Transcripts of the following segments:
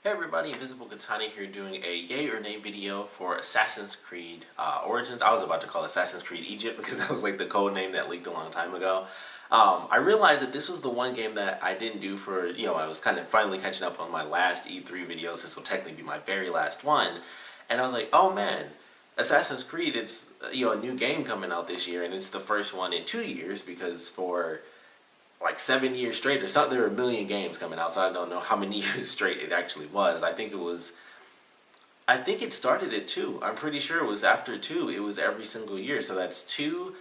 Hey everybody, Invisiblekatana here doing a yay or nay video for Assassin's Creed Origins. I was about to call it Assassin's Creed Egypt because that was like the code name that leaked a long time ago. I realized that this was the one game that I didn't do for, I was kind of finally catching up on my last E3 videos. This will technically be my very last one. And I was like, oh man, Assassin's Creed, it's, a new game coming out this year, and it's the first one in 2 years because for like 7 years straight or something. There were a million games coming out, so I don't know how many years straight it actually was. I think it started at 2. I'm pretty sure it was after 2. It was every single year. So that's 2,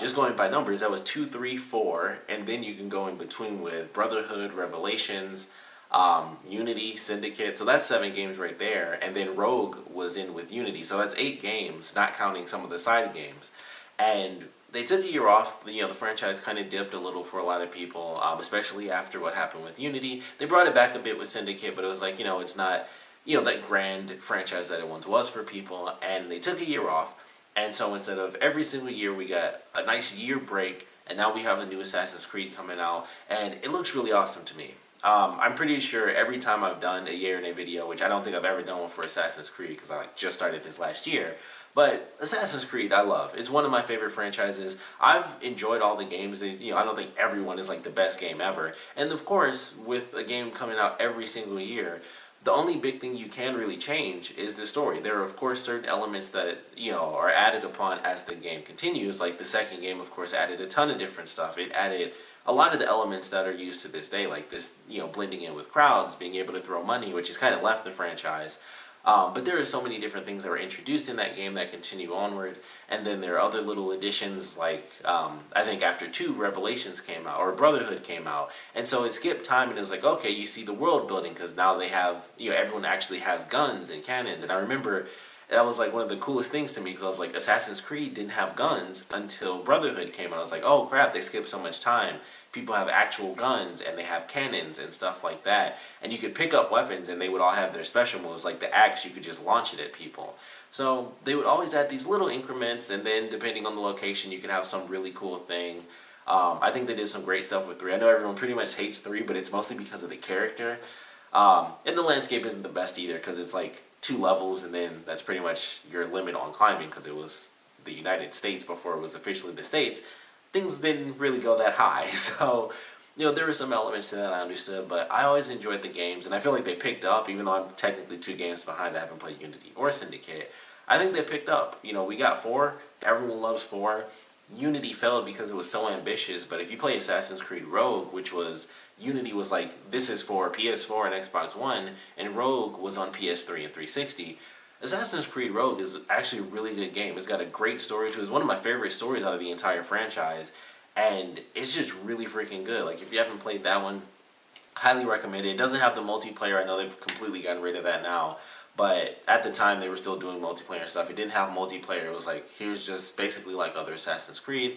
just going by numbers, that was 2, 3, 4. And then you can go in between with Brotherhood, Revelations, Unity, Syndicate. So that's 7 games right there. And then Rogue was in with Unity. So that's 8 games, not counting some of the side games. And they took a year off. The franchise kind of dipped a little for a lot of people, especially after what happened with Unity. They brought it back a bit with Syndicate, but it was like, it's not, that grand franchise that it once was for people. And they took a year off. And so instead of every single year, we got a nice year break. And now we have a new Assassin's Creed coming out. And it looks really awesome to me. I'm pretty sure every time I've done a year in a video, which I don't think I've ever done one for Assassin's Creed because I just started this last year, but Assassin's Creed I love. It's one of my favorite franchises. I've enjoyed all the games. I don't think everyone is like the best game ever. And of course, with a game coming out every single year, the only big thing you can really change is the story. There are of course certain elements that, are added upon as the game continues. Like the second game of course added a ton of different stuff. It added a lot of the elements that are used to this day, like this, blending in with crowds, being able to throw money, which has kind of left the franchise. But there are so many different things that were introduced in that game that continue onward. And then there are other little additions like, I think after 2, Revelations came out, or Brotherhood came out. And so it skipped time and it was like, okay, you see the world building because now they have, everyone actually has guns and cannons. And I remember that was like one of the coolest things to me because I was like, Assassin's Creed didn't have guns until Brotherhood came out. I was like, oh crap, they skipped so much time. People have actual guns and they have cannons and stuff like that. And you could pick up weapons and they would all have their special moves. Like the axe, you could just launch it at people. So they would always add these little increments, and then depending on the location, you could have some really cool thing. I think they did some great stuff with 3. I know everyone pretty much hates 3, but it's mostly because of the character. And the landscape isn't the best either because it's like 2 levels, and then that's pretty much your limit on climbing because it was the United States before it was officially the States. Things didn't really go that high, so there were some elements to that I understood, but I always enjoyed the games, and I feel like they picked up, even though I'm technically 2 games behind. I haven't played Unity or Syndicate. I think they picked up. We got 4. Everyone loves 4. Unity failed because it was so ambitious, but if you play Assassin's Creed Rogue, which was Unity was like, this is for PS4 and Xbox One, and Rogue was on PS3 and 360. Assassin's Creed Rogue is actually a really good game. It's got a great story to it. It's one of my favorite stories out of the entire franchise, and it's just really freaking good. Like, if you haven't played that one, highly recommend it. It doesn't have the multiplayer. I know they've completely gotten rid of that now, but at the time they were still doing multiplayer stuff. It didn't have multiplayer. It was like, here's just basically like other Assassin's Creed.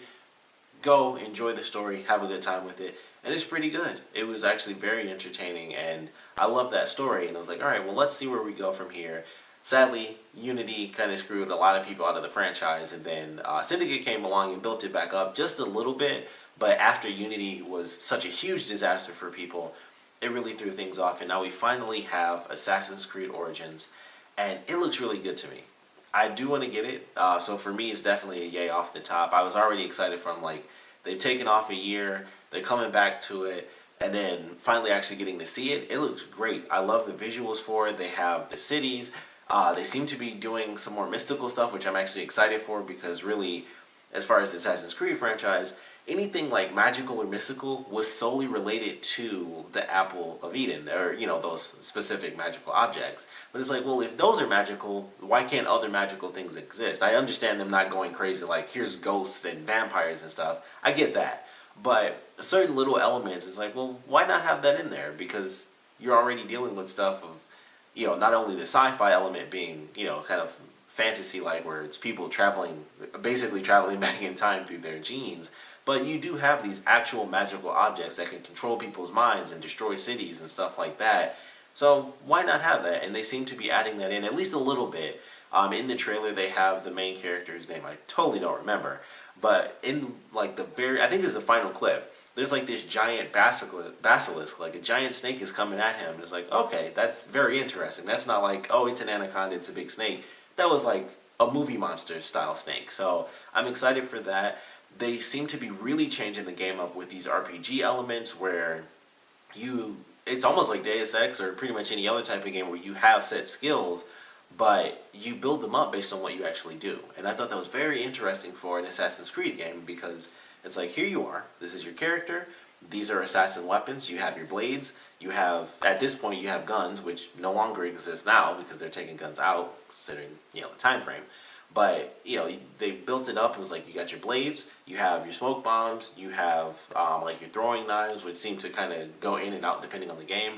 Go, enjoy the story, have a good time with it, and it's pretty good. It was actually very entertaining, and I love that story, and I was like, alright, well, let's see where we go from here. Sadly, Unity kind of screwed a lot of people out of the franchise, and then Syndicate came along and built it back up just a little bit, but after Unity was such a huge disaster for people, it really threw things off, and now we finally have Assassin's Creed Origins, and it looks really good to me. I do want to get it, so for me it's definitely a yay off the top. I was already excited from, like, they've taken off a year, they're coming back to it, and then finally actually getting to see it. It looks great. I love the visuals for it. They have the cities. They seem to be doing some more mystical stuff, which I'm actually excited for because really, as far as the Assassin's Creed franchise, anything like magical or mystical was solely related to the Apple of Eden, or, those specific magical objects. But it's like, well, if those are magical, why can't other magical things exist? I understand them not going crazy like, here's ghosts and vampires and stuff. I get that. But certain little elements, it's like, well, why not have that in there? Because you're already dealing with stuff of, not only the sci-fi element being, kind of fantasy-like, where it's people traveling, basically traveling back in time through their genes, but you do have these actual magical objects that can control people's minds and destroy cities and stuff like that. So why not have that? And they seem to be adding that in at least a little bit. In the trailer, they have the main character's name. I totally don't remember. But in, like, I think it's the final clip, there's like this giant basilisk, like a giant snake is coming at him. It's like, okay, that's very interesting. That's not like, oh, it's an anaconda, it's a big snake. That was like a movie monster style snake. So I'm excited for that. They seem to be really changing the game up with these RPG elements where it's almost like Deus Ex or pretty much any other type of game where you have set skills, but you build them up based on what you actually do. And I thought that was very interesting for an Assassin's Creed game because it's like, here you are, this is your character, these are assassin weapons, you have your blades, you have, at this point you have guns, which no longer exist now because they're taking guns out, considering, the time frame. But, they built it up. It was like you got your blades, you have your smoke bombs, you have like your throwing knives, which seem to kind of go in and out depending on the game.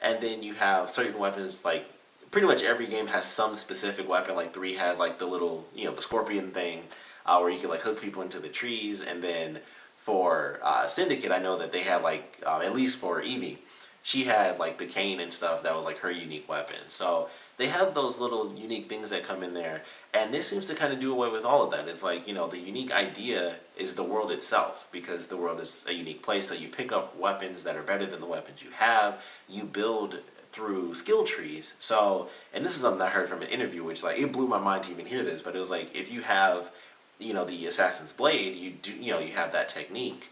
And then you have certain weapons, like pretty much every game has some specific weapon. Like 3 has like the little, the scorpion thing where you can like hook people into the trees. And then for Syndicate, I know that they had like, at least for Evie, she had like the cane and stuff that was like her unique weapon. So they have those little unique things that come in there. And this seems to kind of do away with all of that. It's like, the unique idea is the world itself, because the world is a unique place. So you pick up weapons that are better than the weapons you have. You build through skill trees. So, and this is something I heard from an interview, which like, it blew my mind to even hear this, but it was like, if you have, the Assassin's Blade, you have that technique.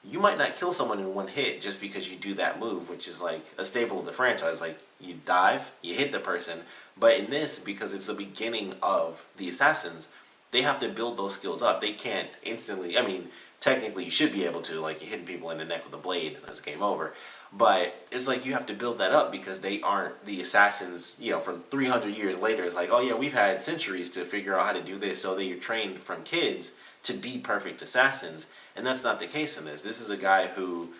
You might not kill someone in one hit just because you do that move, which is like a staple of the franchise. Like, you dive, you hit the person. But in this, because it's the beginning of the Assassins, they have to build those skills up. They can't instantly, technically you should be able to, like you're hitting people in the neck with a blade and that's game over. But it's like you have to build that up because they aren't the assassins, from 300 years later. It's like, oh yeah, we've had centuries to figure out how to do this, so they are trained from kids to be perfect assassins. And that's not the case in this. This is a guy who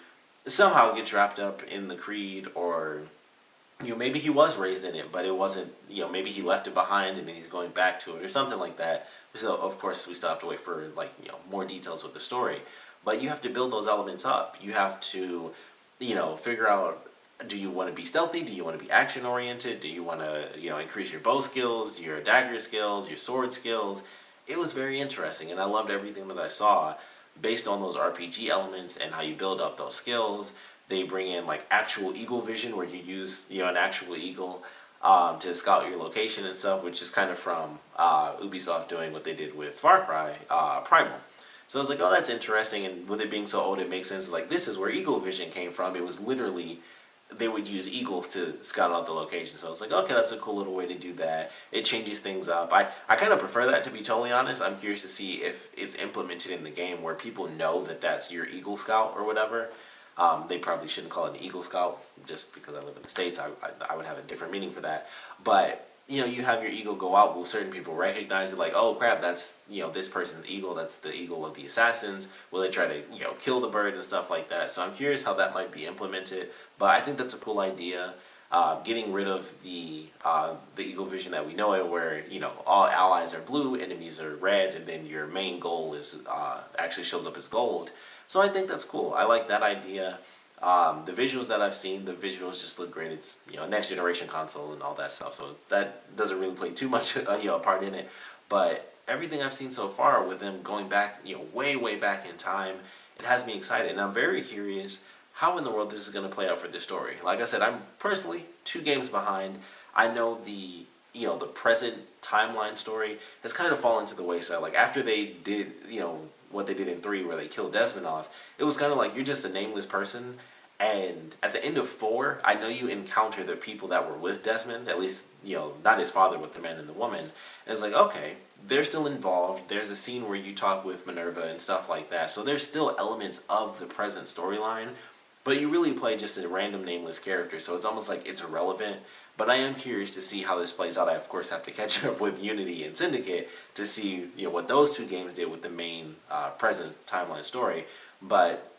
somehow gets wrapped up in the creed, or maybe he was raised in it, but it wasn't, maybe he left it behind and then he's going back to it or something like that. So, of course, we still have to wait for, like, more details with the story. But you have to build those elements up. You have to, figure out, do you want to be stealthy? Do you want to be action-oriented? Do you want to, increase your bow skills, your dagger skills, your sword skills? It was very interesting, and I loved everything that I saw based on those RPG elements and how you build up those skills. They bring in like actual eagle vision where you use an actual eagle to scout your location and stuff, which is kind of from Ubisoft doing what they did with Far Cry Primal. So I was like, oh, that's interesting, and with it being so old, it makes sense. It's like, this is where eagle vision came from. It was literally, they would use eagles to scout out the location. So I was like, okay, that's a cool little way to do that. It changes things up. I kind of prefer that, to be totally honest. I'm curious to see if it's implemented in the game where people know that that's your eagle scout or whatever. They probably shouldn't call it an Eagle Scout, just because I live in the States. I would have a different meaning for that. But, you have your eagle go out. Will certain people recognize it? Like, oh crap, that's, this person's eagle. That's the eagle of the assassins. Will they try to, kill the bird and stuff like that? So I'm curious how that might be implemented. But I think that's a cool idea. Getting rid of the eagle vision that we know it, where, all allies are blue, enemies are red, and then your main goal is actually shows up as gold. So I think that's cool. I like that idea. The visuals that I've seen, the visuals just look great. It's next generation console and all that stuff, so that doesn't really play too much a part in it. But everything I've seen so far with them going back way back in time, it has me excited, and I'm very curious how in the world this is going to play out for this story. Like I said, I'm personally 2 games behind. I know the the present timeline story has kind of fallen to the wayside. Like after they did what they did in 3 where they killed Desmond off, it was kind of like you're just a nameless person. And at the end of 4, I know you encounter the people that were with Desmond, at least, not his father, with the man and the woman. And it's like, okay, they're still involved. There's a scene where you talk with Minerva and stuff like that. So there's still elements of the present storyline, but you really play just a random nameless character. So it's almost like it's irrelevant. But I am curious to see how this plays out. I, of course, have to catch up with Unity and Syndicate to see what those 2 games did with the main present timeline story. But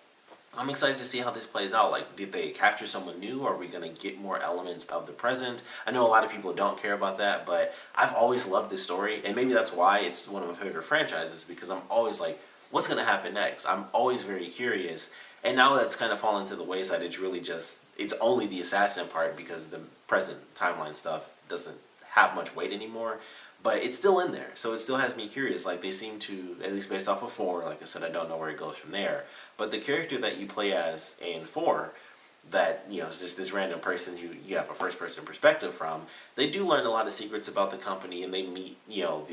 I'm excited to see how this plays out. Like, did they capture someone new? Are we going to get more elements of the present? I know a lot of people don't care about that, but I've always loved this story. And maybe that's why it's one of my favorite franchises, because I'm always like, what's going to happen next? I'm always very curious. And now that's kind of fallen to the wayside. It's really just, it's only the assassin part because the present timeline stuff doesn't have much weight anymore. but it's still in there, so it still has me curious. Like, they seem to, at least based off of 4, like I said, I don't know where it goes from there, but the character that you play as in 4, that, you know, is just this random person you have a first person perspective from, they do learn a lot of secrets about the company, and they meet, you know,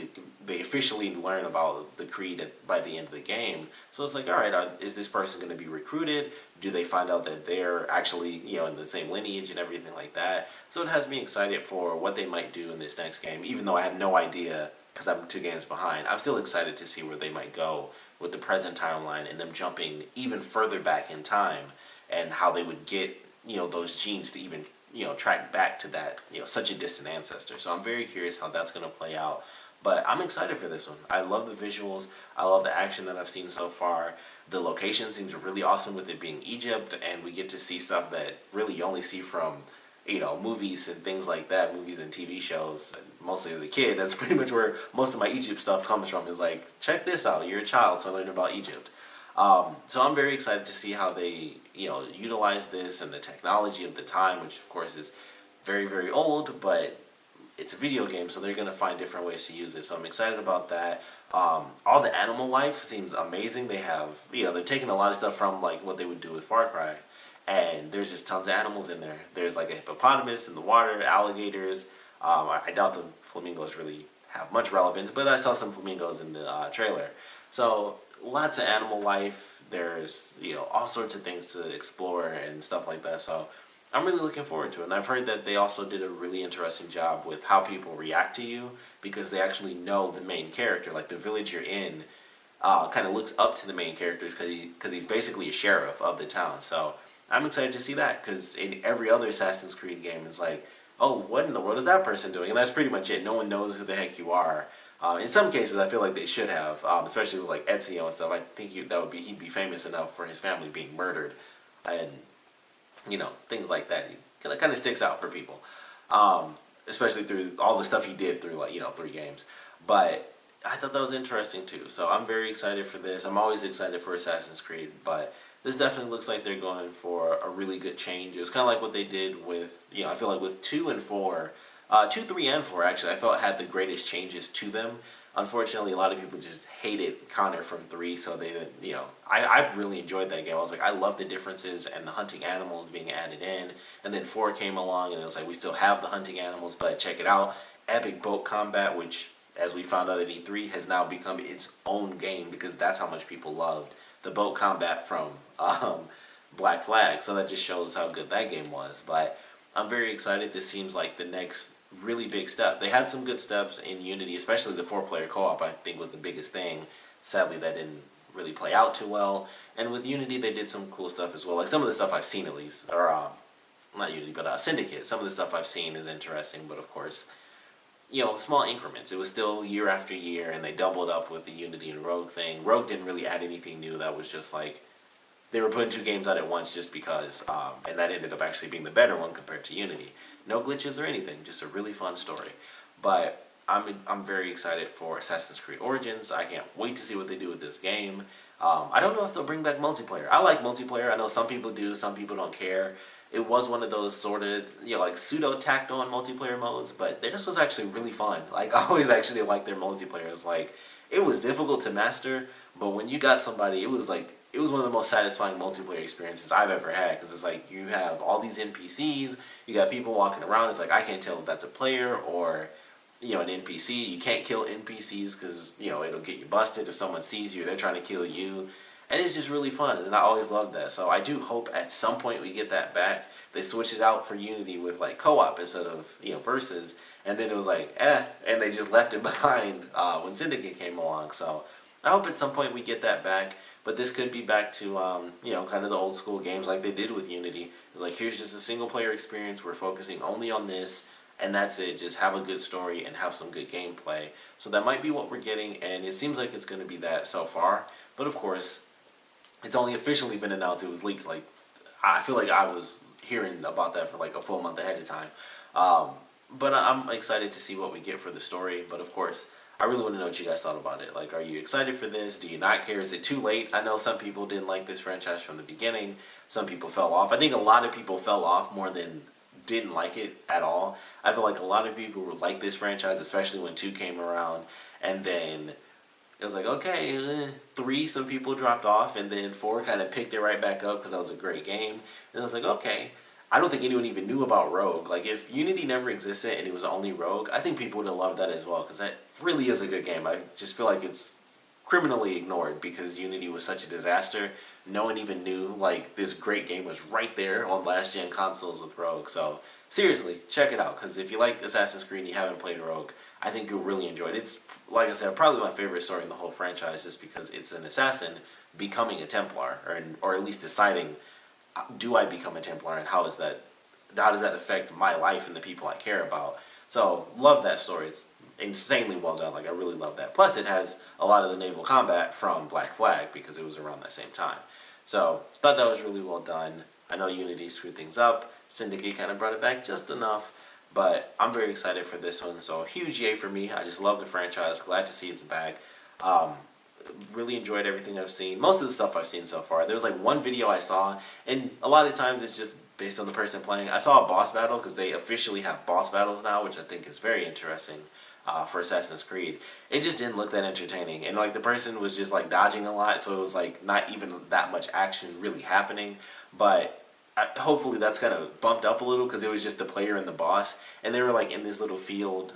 they officially learn about the Creed by the end of the game. So it's like, all right, is this person going to be recruited? Do they find out that they're actually, you know, in the same lineage and everything like that? So it has me excited for what they might do in this next game, even though I have no idea because I'm 2 games behind. I'm still excited to see where they might go with the present timeline and them jumping even further back in time, and how they would get, you know, those genes to even, you know, track back to that, you know, such a distant ancestor. So I'm very curious how that's going to play out. But I'm excited for this one. I love the visuals. I love the action that I've seen so far. The location seems really awesome with it being Egypt, and we get to see stuff that really you only see from, you know, movies and things like that, movies and TV shows. Mostly as a kid, that's pretty much where most of my Egypt stuff comes from, is like, check this out, you're a child, so learn about Egypt. So I'm very excited to see how they, you know, utilize this and the technology of the time, which of course is very, very old, but it's a video game, so they're going to find different ways to use it. So I'm excited about that. All the animal life seems amazing. They have, you know, they're taking a lot of stuff from like what they would do with Far Cry, and there's just tons of animals in there. There's like a hippopotamus in the water, alligators. I doubt the flamingos really have much relevance, but I saw some flamingos in the trailer. So lots of animal life. There's, you know, all sorts of things to explore and stuff like that. So I'm really looking forward to it. And I've heard that they also did a really interesting job with how people react to you, because they actually know the main character. Like, the village you're in kind of looks up to the main characters because he's basically a sheriff of the town. So I'm excited to see that, because in every other Assassin's Creed game, it's like, oh, what in the world is that person doing? And that's pretty much it. No one knows who the heck you are. In some cases, I feel like they should have, especially with like Ezio and stuff. I think he'd be famous enough for his family being murdered, and, you know, things like that. It kind of sticks out for people, especially through all the stuff he did through, like, you know, 3 games. But I thought that was interesting too. So I'm very excited for this. I'm always excited for Assassin's Creed, but this definitely looks like they're going for a really good change. It was kind of like what they did with, you know, I feel like with 2 and 4. 2, 3, and 4 actually, I felt had the greatest changes to them. Unfortunately, a lot of people just hated Connor from 3, so they didn't, you know, I've really enjoyed that game. I was like, I love the differences and the hunting animals being added in. And then 4 came along, and it was like, we still have the hunting animals, but check it out. Epic boat combat, which, as we found out at E3, has now become its own game, because that's how much people loved the boat combat from Black Flag. So that just shows how good that game was. But I'm very excited. This seems like the next really big step. They had some good steps in Unity, especially the 4-player co-op, I think, was the biggest thing. Sadly, that didn't really play out too well. And with Unity, they did some cool stuff as well. Like, some of the stuff I've seen, at least, or not Unity, but Syndicate. Some of the stuff I've seen is interesting, but of course, you know, small increments. It was still year after year, and they doubled up with the Unity and Rogue thing. Rogue didn't really add anything new. That was just like, they were putting 2 games out at once just because, and that ended up actually being the better one compared to Unity. No glitches or anything, just a really fun story. But I'm very excited for Assassin's Creed Origins. I can't wait to see what they do with this game. I don't know if they'll bring back multiplayer. I like multiplayer. I know some people do, some people don't care. It was one of those sort of, you know, like pseudo tacked on multiplayer modes, but this was actually really fun. Like, I always actually liked their multiplayer. It's like, it was difficult to master, but when you got somebody, it was like, it was one of the most satisfying multiplayer experiences I've ever had, because it's like, you have all these NPCs, you got people walking around, it's like, I can't tell if that's a player or, you know, an NPC. You can't kill NPCs because, you know, it'll get you busted. If someone sees you, they're trying to kill you. And it's just really fun, and I always loved that. So I do hope at some point we get that back. They switched it out for Unity with like co-op instead of, you know, versus, and then it was like, and they just left it behind when Syndicate came along. So I hope at some point we get that back. But this could be back to, you know, kind of the old school games like they did with Unity. It's like, here's just a single player experience. We're focusing only on this, and that's it. Just have a good story and have some good gameplay. So that might be what we're getting, and it seems like it's going to be that so far. But of course, it's only officially been announced. It was leaked. Like, I feel like I was hearing about that for like a full month ahead of time. But I'm excited to see what we get for the story. But of course, I really want to know what you guys thought about it. Like, are you excited for this? Do you not care? Is it too late? I know some people didn't like this franchise from the beginning. Some people fell off. I think a lot of people fell off more than didn't like it at all. I feel like a lot of people would like this franchise, especially when 2 came around, and then it was like, okay, 3, some people dropped off, and then 4 kind of picked it right back up because that was a great game. And I was like, okay, I don't think anyone even knew about Rogue. Like, if Unity never existed and it was only Rogue, I think people would have loved that as well, because that really is a good game. I just feel like it's criminally ignored because Unity was such a disaster. No one even knew, like, this great game was right there on last-gen consoles with Rogue. So, seriously, check it out, because if you like Assassin's Creed and you haven't played Rogue, I think you'll really enjoy it. It's, like I said, probably my favorite story in the whole franchise, just because it's an assassin becoming a Templar, or at least deciding, do I become a Templar, and how does that affect my life and the people I care about? So, love that story. It's insanely well done. Like, I really love that. Plus, it has a lot of the naval combat from Black Flag because it was around that same time. So, thought that was really well done. I know Unity screwed things up. Syndicate kind of brought it back just enough. But I'm very excited for this one. So, huge yay for me. I just love the franchise. Glad to see it's back. Really enjoyed everything I've seen. Most of the stuff I've seen so far. There was like one video I saw, and a lot of times it's just based on the person playing. I saw a boss battle because they officially have boss battles now, which I think is very interesting for Assassin's Creed. It just didn't look that entertaining, and like the person was just like dodging a lot, so it was like not even that much action really happening. But hopefully that's kind of bumped up a little because it was just the player and the boss, and they were like in this little field.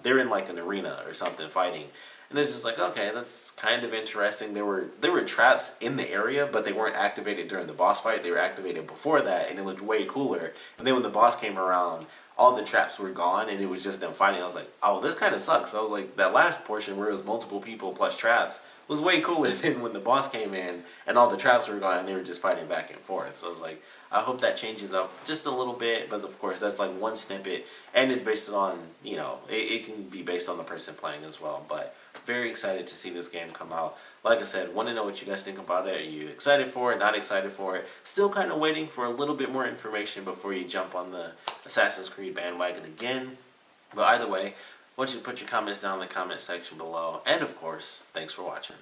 They're in like an arena or something fighting. And it's just like, okay, that's kind of interesting. There were traps in the area, but they weren't activated during the boss fight. They were activated before that, and it looked way cooler. And then when the boss came around, all the traps were gone, and it was just them fighting. I was like, oh, this kind of sucks. I was like, that last portion where it was multiple people plus traps was way cooler than when the boss came in, and all the traps were gone, and they were just fighting back and forth. So I was like, I hope that changes up just a little bit, but of course that's like one snippet, and it's based on, it can be based on the person playing as well, but very excited to see this game come out. Like I said, want to know what you guys think about it. Are you excited for it, not excited for it? Still kind of waiting for a little bit more information before you jump on the Assassin's Creed bandwagon again. But either way, I want you to put your comments down in the comment section below, and of course, thanks for watching.